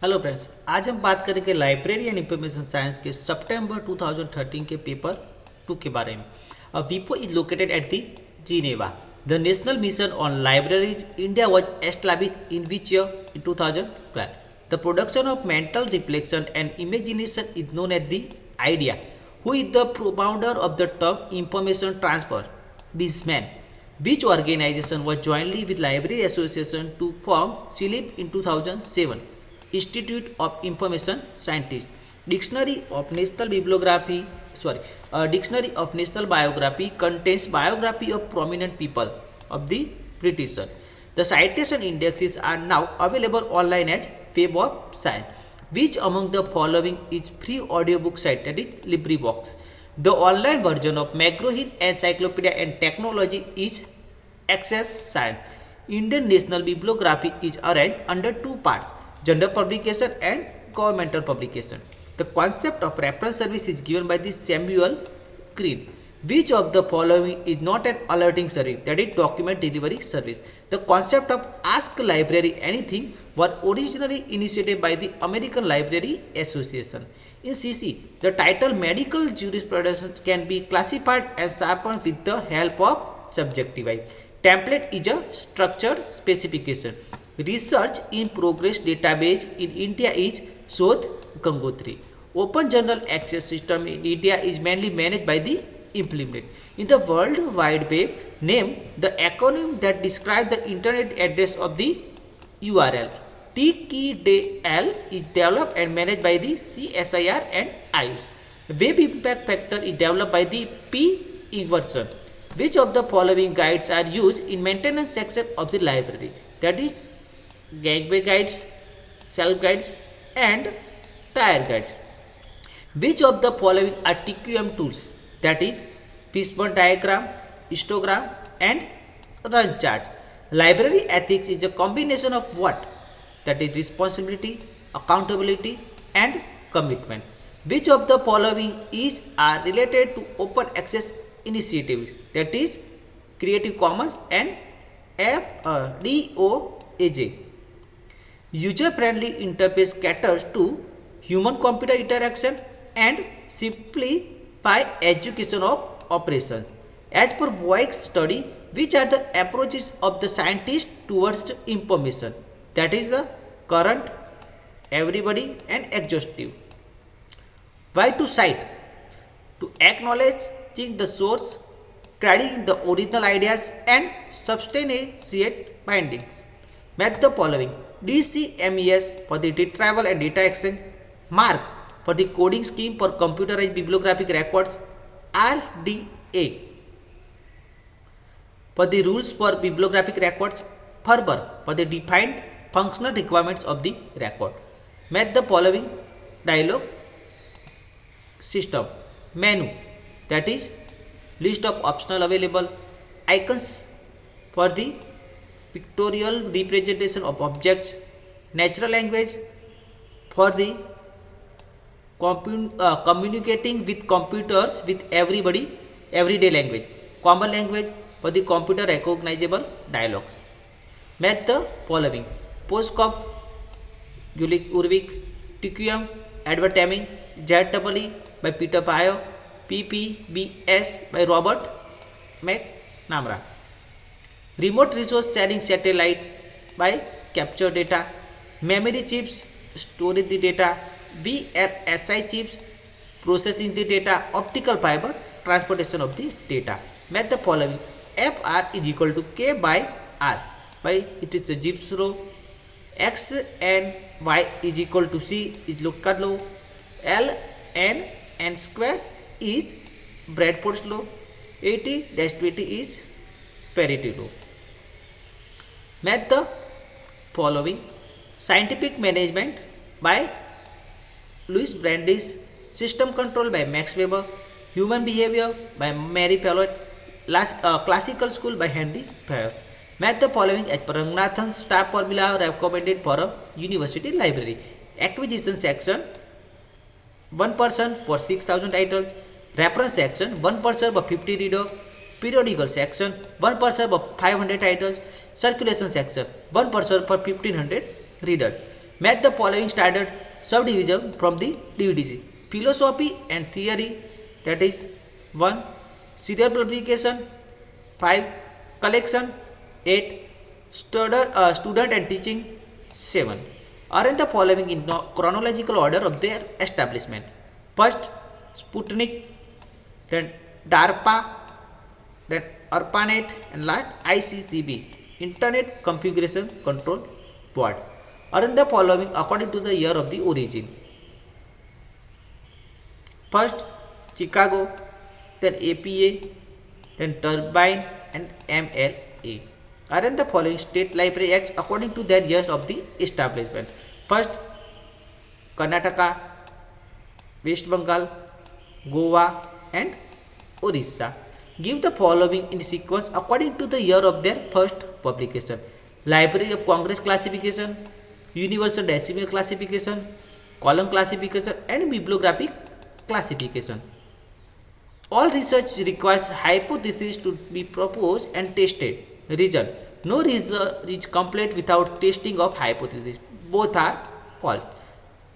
Hello friends, आज हम बात करेंगे लाइब्रेरी एंड इंफॉर्मेशन साइंस के सितंबर 2013 के पेपर 2 के बारे में। विपो is located at the Geneva. The National Mission on Libraries India was established in which year? In 2012. The production of mental reflection and imagination is known as the idea. Who is the founder of the term information transfer? This man. Which organization was jointly with Library Association to form CILIP in 2007? Institute of Information Scientists. Dictionary of National Dictionary of National Biography contains biography of prominent people of the Britishers. The citation indexes are now available online as Web of Science. Which among the following is free audiobook site, that is LibriVox? The online version of McGraw-Hill Encyclopedia and Technology is Access Science. Indian National Bibliography is arranged under two parts: general publication and governmental publication. The concept of reference service is given by the Samuel Creed. Which of the following is not an alerting service, that is document delivery service? The concept of Ask Library Anything was originally initiated by the American Library Association. In CC, the title medical jurisprudence can be classified and sharpened with the help of subjective eye. Template is a structured specification. Research in Progress database in India is Sodh Gangotri. Open Journal Access System in India is mainly managed by the Implement. In the World Wide Web, name the acronym that describe the internet address of the URL. TKDL is developed and managed by the CSIR and IUS. Web Impact Factor is developed by the P. Inverson. Which of the following guides are used in maintenance section of the library? That is gateway guides, self guides and tire guides. Which of the following are TQM tools? That is Fishbone diagram, histogram and run chart. Library ethics is a combination of what? That is responsibility, accountability and commitment. Which of the following is are related to open access initiatives? That is Creative Commons and DOAJ. User-friendly interface caters to human-computer interaction and simplify education of operations. As per Voigt study, which are the approaches of the scientist towards the information? That is the current, everybody and exhaustive. Why to cite? To acknowledging the source, crediting the original ideas and substantiate findings. Match the following: DCMES for the retrieval and data exchange, MARC for the coding scheme for computerized bibliographic records, RDA for the rules for bibliographic records, FERBER for the defined functional requirements of the record. Match the following dialog system: menu, that is list of optional available, icons for the pictorial representation of objects, natural language for the communicating with computers with everybody, everyday language, common language for the computer recognizable dialogues. Match the following: POSCOP, Gulick Urvik, TQM, Edward Deming, ZEE by Peter Pio, PPBS by Robert McNamara. Remote resource sharing satellite by capture data, memory chips storage the data, VLSI chips processing the data, optical fiber transportation of the data. Match the following: FR is equal to K by R by it is a Gibbs law, X and Y is equal to C is Lucas law, L and N square is Bradford's law, 80-20 is Pareto law. Match the following: scientific management by Louis Brandeis, system control by Max Weber, human behavior by Mary Pellet, classical school by Henry Fair. Match the following as per Ranganathan's staff formula recommended for a university library. Acquisition section 1 person for 6,000 titles, reference section 1 person for 50 reader, periodical section 1 person for 500 titles, circulation section 1 person for 1500 readers. Match the following standard subdivision from the DVDC. Philosophy and theory, that is 1. Serial publication 5. Collection 8. Student and teaching 7. Arrange the following in chronological order of their establishment. First, Sputnik, then DARPA, then ARPANET, and last ICCB, Internet Configuration Control Board. Arrange the following according to the year of the origin. First, Chicago, then APA, then Turbine, and MLA. Arrange the following state library acts according to their years of the establishment. First, Karnataka, West Bengal, Goa, and Orissa. Give the following in sequence according to the year of their first publication. Library of Congress classification, Universal Decimal classification, column classification, and bibliographic classification. All research requires hypothesis to be proposed and tested. Reason: no research is complete without testing of hypothesis. Both are false.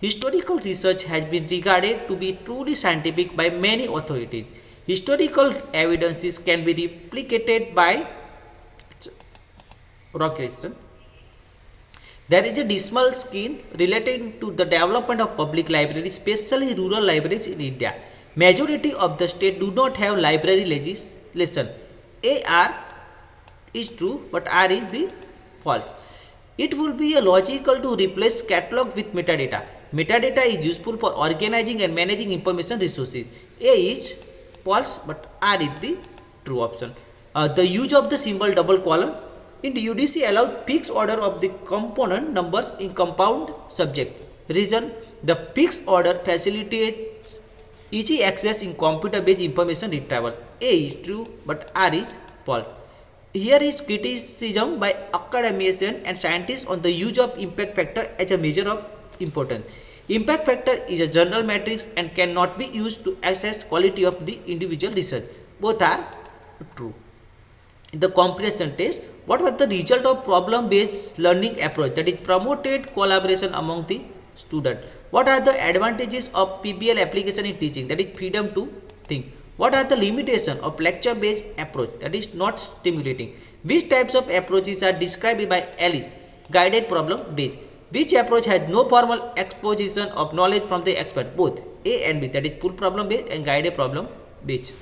Historical research has been regarded to be truly scientific by many authorities. Historical evidences can be replicated by there is a dismal scheme relating to the development of public libraries, especially rural libraries in India. Majority of the state do not have library legislation. AR is true, but R is the false. It will be logical to replace catalog with metadata. Metadata is useful for organizing and managing information resources. A is false, but R is the true option. The use of the symbol double column in the UDC allows fixed order of the component numbers in compound subject. Reason: the fixed order facilitates easy access in computer-based information retrieval. A is true, but R is false. Here is criticism by academicians and scientists on the use of impact factor as a measure of importance. Impact factor is a general matrix and cannot be used to assess quality of the individual research. Both are true. In the comprehension test, what was the result of problem-based learning approach, that is promoted collaboration among the student? What are the advantages of PBL application in teaching, that is freedom to think? What are the limitations of lecture-based approach, that is not stimulating? Which types of approaches are described by Ellis? Guided problem-based. Which approach has no formal exposition of knowledge from the expert? Both A and B, that is full problem-based and guided problem-based.